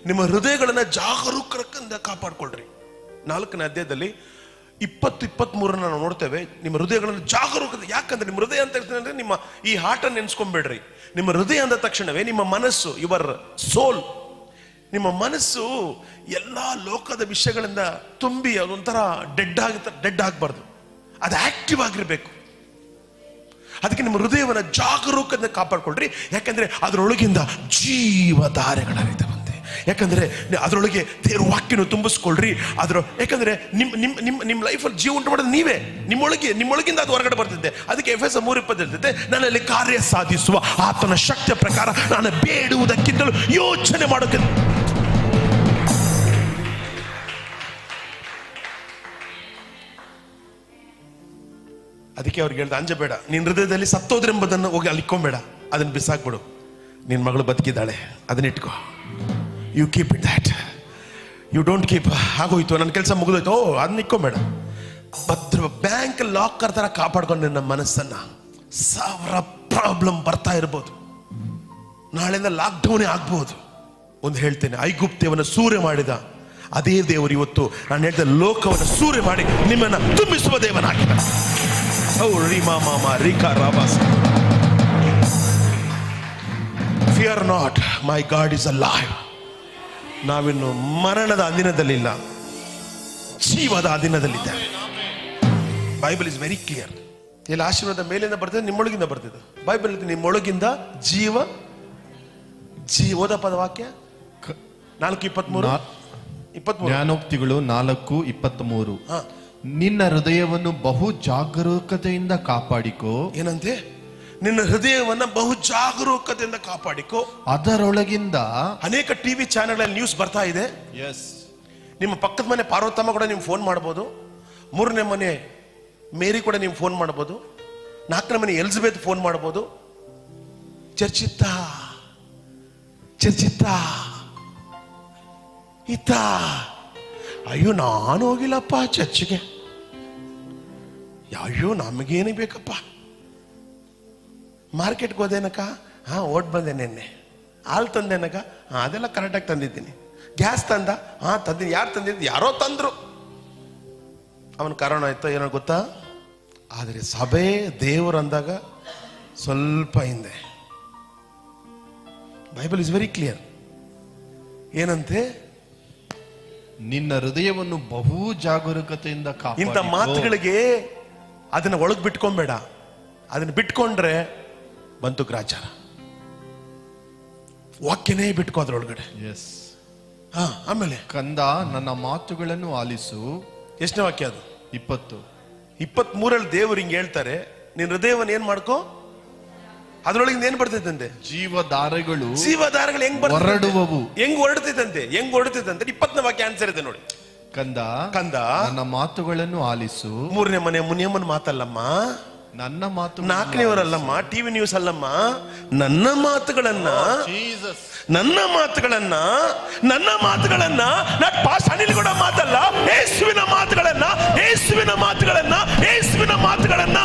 ನಿಮ್ಮ ಹೃದಯಗಳನ್ನ ಜಾಗರೂಕರಿಂದ ಕಾಪಾಡ್ಕೊಳ್ರಿ. 4ನೇ ಅಧ್ಯಾಯದಲ್ಲಿ 20-23 ನಾವು ನೋಡ್ತೇವೆ. ನಿಮ್ಮ ಹೃದಯಗಳನ್ನು ಜಾಗರೂಕತೆ. ಯಾಕಂದ್ರೆ ನಿಮ್ಮ ಹೃದಯ ಅಂತ ಹೇಳ್ತೇನೆ, ನಿಮ್ಮ ಈ ಹಾರ್ಟನ್ನು ನೆನ್ಸ್ಕೊಂಡ್ಬೇಡ್ರಿ. ನಿಮ್ಮ ಹೃದಯ ಅಂದ ತಕ್ಷಣವೇ ನಿಮ್ಮ ಮನಸ್ಸು, ಯುವರ್ ಸೋಲ್, ನಿಮ್ಮ ಮನಸ್ಸು ಎಲ್ಲಾ ಲೋಕದ ವಿಷಯಗಳಿಂದ ತುಂಬಿ ಅದೊಂಥರ ಡೆಡ್ ಆಗಬಾರ್ದು, ಅದು ಆಕ್ಟಿವ್ ಆಗಿರ್ಬೇಕು. ಅದಕ್ಕೆ ನಿಮ್ಮ ಹೃದಯವನ್ನು ಜಾಗರೂಕದಿಂದ ಕಾಪಾಡ್ಕೊಳ್ರಿ. ಯಾಕಂದ್ರೆ ಅದರೊಳಗಿಂದ ಜೀವಧಾರೆಗಳಾಗುತ್ತೆ. ಯಾಕಂದ್ರೆ ಅದರೊಳಗೆ ದೇವ್ರ ವಾಕ್ಯನು ತುಂಬಿಸ್ಕೊಳ್ರಿ. ಯಾಕಂದ್ರೆ ನಿಮ್ಮ ಲೈಫಲ್ಲಿ ಜೀವ ಉಂಟು ಮಾಡೋದು ನೀವೇ. ನಿಮ್ಮೊಳಗಿಂದ ಅದು ಹೊರಗಡೆ ಬರ್ತಿದ್ದೆ. ಅದಕ್ಕೆ ಎಫೆಸ 3:20 ಇರ್ತೈತೆ, ನನ್ನಲ್ಲಿ ಕಾರ್ಯ ಸಾಧಿಸುವ ಆತನ ಶಕ್ತಿಯ ಪ್ರಕಾರ ನಾನು ಬೇಡುವುದಕ್ಕಿಂತಲೂ ಯೋಚನೆ ಮಾಡೋಕೆ. ಅದಕ್ಕೆ ಅವ್ರಿಗೆ ಹೇಳ್ದ, ಅಂಜಬೇಡ, ನಿನ್ನ ಹೃದಯದಲ್ಲಿ ಸತ್ತೋದ್ರೆಂಬುದನ್ನು ಹೋಗಿ ಅಲ್ಲಿ ಇಕ್ಕೊಂಬೇಡ, ಅದನ್ನ ಬಿಸಾಕ್ಬಿಡು. ನಿನ್ನ ಮಗಳು ಬದುಕಿದ್ದಾಳೆ, ಅದನ್ನ ಇಟ್ಕೋ. You keep it that, you don't keep. ಆಗೋಯ್ತು, ನನ್ನ ಕೆಲಸ ಮುಗಿದೋಯ್ತು, ಅದನ್ನ ಇಕ್ಕೊಂಬೇಡ. ಭದ್ರ ಬ್ಯಾಂಕ್ ಲಾಕರ್ ತರ ಕಾಪಾಡ್ಕೊಂಡು ನನ್ನ ಮನಸ್ಸನ್ನ. 1000 ಪ್ರಾಬ್ಲಮ್ ಬರ್ತಾ ಇರ್ಬೋದು, ನಾಳೆಯಿಂದ ಲಾಕ್ಡೌನೇ ಆಗ್ಬೋದು. ಒಂದು ಹೇಳ್ತೇನೆ, ಐಗುಪ್ತ್ಯವನ್ನು ಸೂರೆ ಮಾಡಿದ ಅದೇ ದೇವರು ಇವತ್ತು ನಾನು ಹೇಳಿದ ಲೋಕವನ್ನು ಸೂರೆ ಮಾಡಿ ನಿಮ್ಮನ್ನ ತುಂಬಿಸುವ ದೇವನಾಗಿದ್ದ. Fear not, my God is alive. ನಾವಿನ್ನು ಮರಣದ ಅಧೀನದಲ್ಲಿಲ್ಲ, ಜೀವದ ಅಧೀನದಲ್ಲಿದ್ದೇವೆ. Bible is very clear. ಇಲ್ಲಿ ಆಶೀರ್ವಾದ ಮೇಲಿಂದ ಬರ್ತದೆ, ನಿಮ್ಮೊಳಗಿಂದ ಬರ್ತದೆ. ಬೈಬಲ್ ನಿಮ್ಮೊಳಗಿಂದ ಜೀವ. ಓದ ಪದ ವಾಕ್ಯ 4:23. ಜ್ಞಾನೋಕ್ತಿಗಳು 4:23. ನಿನ್ನ ಹೃದಯವನ್ನು ಬಹು ಜಾಗರೂಕತೆಯಿಂದ ಕಾಪಾಡಿಕೋ. ಏನಂತೆ? ನಿನ್ನ ಹೃದಯವನ್ನ ಬಹು ಜಾಗರೂಕತೆಯಿಂದ ಕಾಪಾಡಿಕೋ. ಅದರೊಳಗಿಂದ ಅನೇಕ ಟಿವಿ ಚಾನೆಲ್ ನ್ಯೂಸ್ ಬರ್ತಾ ಇದೆ. ನಿಮ್ಮ ಪಕ್ಕದ ಮನೆ ಪಾರ್ವತಮ್ಮ ಕೂಡ ನೀವು ಫೋನ್ ಮಾಡಬಹುದು. 3ನೇ ಮನೆ ಮೇರಿ ಕೂಡ ನೀವು ಫೋನ್ ಮಾಡಬಹುದು. 4ನೇ ಮನೆ ಎಲಿಜಬೆತ್ ಫೋನ್ ಮಾಡಬಹುದು. ಚರ್ಚಿತ್ತ ಇತ್ತ, ಅಯ್ಯೋ ನಾನು ಹೋಗಿಲ್ಲಪ್ಪ ಚರ್ಚ್ಗೆ, ಅಯ್ಯೋ ನಮಗೇನು ಬೇಕಪ್ಪ. ಮಾರ್ಕೆಟ್ಗೆ ಹೋದೇನಕ್ಕ, ಓಟ್ ಬಂದೆ ನಿನ್ನೆ. ಹಾಲು ತಂದೇನಕ್ಕ, ಅದೆಲ್ಲ ಕರೆಕ್ಟಾಗಿ ತಂದಿದ್ದೀನಿ. ಗ್ಯಾಸ್ ತಂದ, ತಂದಿದ್ದೀನಿ. ಯಾರು ತಂದಿದ್ದು? ಯಾರೋ ತಂದ್ರು. ಅವನ ಕಾರಣ ಆಯ್ತೋ ಏನೋ ಗೊತ್ತಾ, ಆದರೆ ಸಭೆ ದೇವರು ಅಂದಾಗ ಸ್ವಲ್ಪ ಹಿಂದೆ. Bible is very clear. ಏನಂತೆ? ನಿನ್ನ ಹೃದಯವನ್ನು ಬಹು ಜಾಗರೂಕತೆಯಿಂದ ಇಂಥ ಮಾತುಗಳಿಗೆ ಅದನ್ನ ಒಳಗ್ ಬಿಟ್ಕೊಂಬೇಡ. ಅದನ್ನ ಬಿಟ್ಕೊಂಡ್ರೆ ಬಂತು ಗ್ರಾಚಾರ. ವಾಕ್ಯನೇ ಬಿಟ್ಕೋ ಅದ್ರೊಳಗಡೆ. ಎಸ್. ಆಮೇಲೆ ಕಂದ ನನ್ನ ಮಾತುಗಳನ್ನು ಆಲಿಸು. ಎಷ್ಟನೇ ವಾಕ್ಯ ಅದು? 20. 23 ದೇವ್ರು ಹಿಂಗೆ ಹೇಳ್ತಾರೆ, ನಿನ್ ಹೃದಯವನ್ನು ಏನ್ ಮಾಡ್ಕೋ. ಅದ್ರೊಳಗಿಂದ ಏನ್ ಬರ್ತೈತಂತೆ? ಜೀವಧಾರೆಗಳು ಹೆಂಗ್ ಹೊರಡುವವು. ಹೆಂಗ್ ಹೊರಡ್ತೈತಂತೆ? 20ನೇ ವಾಕ್ಯ ಆನ್ಸರ್ ಇದೆ ನೋಡಿ. ಕಂದ ನನ್ನ ಮಾತುಗಳನ್ನು ಆಲಿಸು. 3ನೇ ಮನೆ ಮುನಿಯಮ್ಮನ ಮಾತಲ್ಲಮ್ಮ, ನನ್ನ ಮಾತು. 4ನೇವರಲ್ಲಮ್ಮ, ಟಿವಿ ನ್ಯೂಸ್ ಅಲ್ಲಮ್ಮ, ನನ್ನ ಮಾತುಗಳನ್ನ ನಾಟ್ ಪಾಸ್ ಅನಿಲ್ ಕೂಡ ಮಾತಲ್ಲ, ಯೇಸುವಿನ ಮಾತುಗಳನ್ನ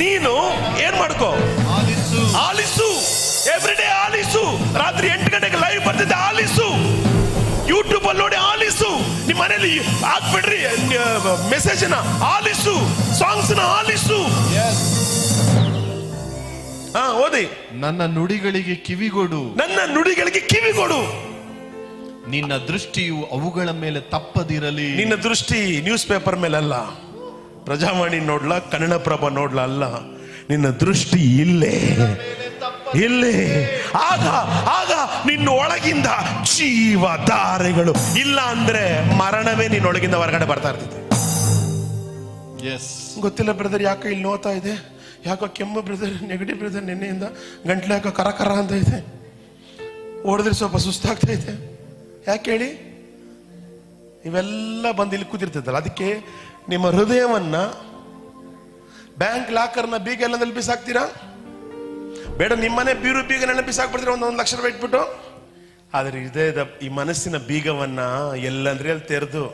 ನೀನು ಏನ್ ಮಾಡ್ಕೋ? ಆಲಿಸು. ಎವ್ರಿಡೇ ಆಲಿಸು. ರಾತ್ರಿ 8 ಗಂಟೆಗೆ ಲೈವ್ ಬರ್ತಿದ್ದೆ, ಆಲಿಸು. ಯೂಟ್ಯೂಬ್ ಅಲ್ಲಿ ನೋಡಿ ಆಲಿಸು. ನಿಮ್ಮ ಮನೇಲಿ ಹಾಕ್ಬಿಡ್ರಿ ಮೆಸೇಜ್ ನ, ಆಲಿಸು. ಸಾಂಗ್ಸ್ ನ ಆಲಿಸು. ಓದಿ. ನನ್ನ ನುಡಿಗಳಿಗೆ ಕಿವಿಗೊಡು. ನಿನ್ನ ದೃಷ್ಟಿಯು ಅವುಗಳ ಮೇಲೆ ತಪ್ಪದಿರಲಿ. ನಿನ್ನ ದೃಷ್ಟಿ ನ್ಯೂಸ್ ಪೇಪರ್ ಮೇಲೆ ಅಲ್ಲ, ಪ್ರಜಾವಾಣಿ ನೋಡ್ಲಾ, ಕನ್ನಡಪ್ರಭ ನೋಡ್ಲಾ ಅಲ್ಲ, ನಿನ್ನ ದೃಷ್ಟಿ ಇಲ್ಲೇ. ಆಗ ನಿನ್ನ ಒಳಗಿಂದ ಜೀವಧಾರೆಗಳು. ಇಲ್ಲ ಅಂದ್ರೆ ಮರಣವೇ ನಿನ್ನೊಳಗಿಂದ ಹೊರಗಡೆ ಬರ್ತಾ ಇರ್ತೈತೆ. ಗೊತ್ತಿಲ್ಲ ಬ್ರದರ್, ಯಾಕೋ ಇಲ್ಲಿ ನೋತಾ ಇದೆ, ಯಾಕೋ ಕೆಮ್ಮು ಬ್ರದರ್, ನೆಗಡಿ ಬ್ರದರ್, ನಿನ್ನೆಯಿಂದ ಗಂಟ್ಲೆ ಯಾಕೋ ಕರ ಅಂತ ಇದೆ, ಹೊಡೆದ್ರೆ ಸ್ವಲ್ಪ ಸುಸ್ತಾಗ್ತಾ ಇದೆ. ಯಾಕೆ ಹೇಳಿ? ಇವೆಲ್ಲ ಬಂದು ಇಲ್ಲಿ ಕೂತಿರ್ತೈತಲ್ಲ. ಅದಕ್ಕೆ ನಿಮ್ಮ ಹೃದಯವನ್ನ ಬ್ಯಾಂಕ್ ಲಾಕರ್ನ ಬೀಗ ಎಲ್ಲ ನೆನಪಿಸಾಕ್ತೀರಾ? ಬೇಡ, ನಿಮ್ಮನೆ ಬೀಗ ನೆನಪಿಸಾಕ್ಬಿಡ್ತೀರಾ 1 ಲಕ್ಷ ರೂಪಾಯಿ ಇಟ್ಬಿಟ್ಟು. ಆದ್ರೆ ಈ ಮನಸ್ಸಿನ ಬೀಗವನ್ನ ಎಲ್ಲಂದ್ರೆ ಅಲ್ಲಿ ತೆರೆದು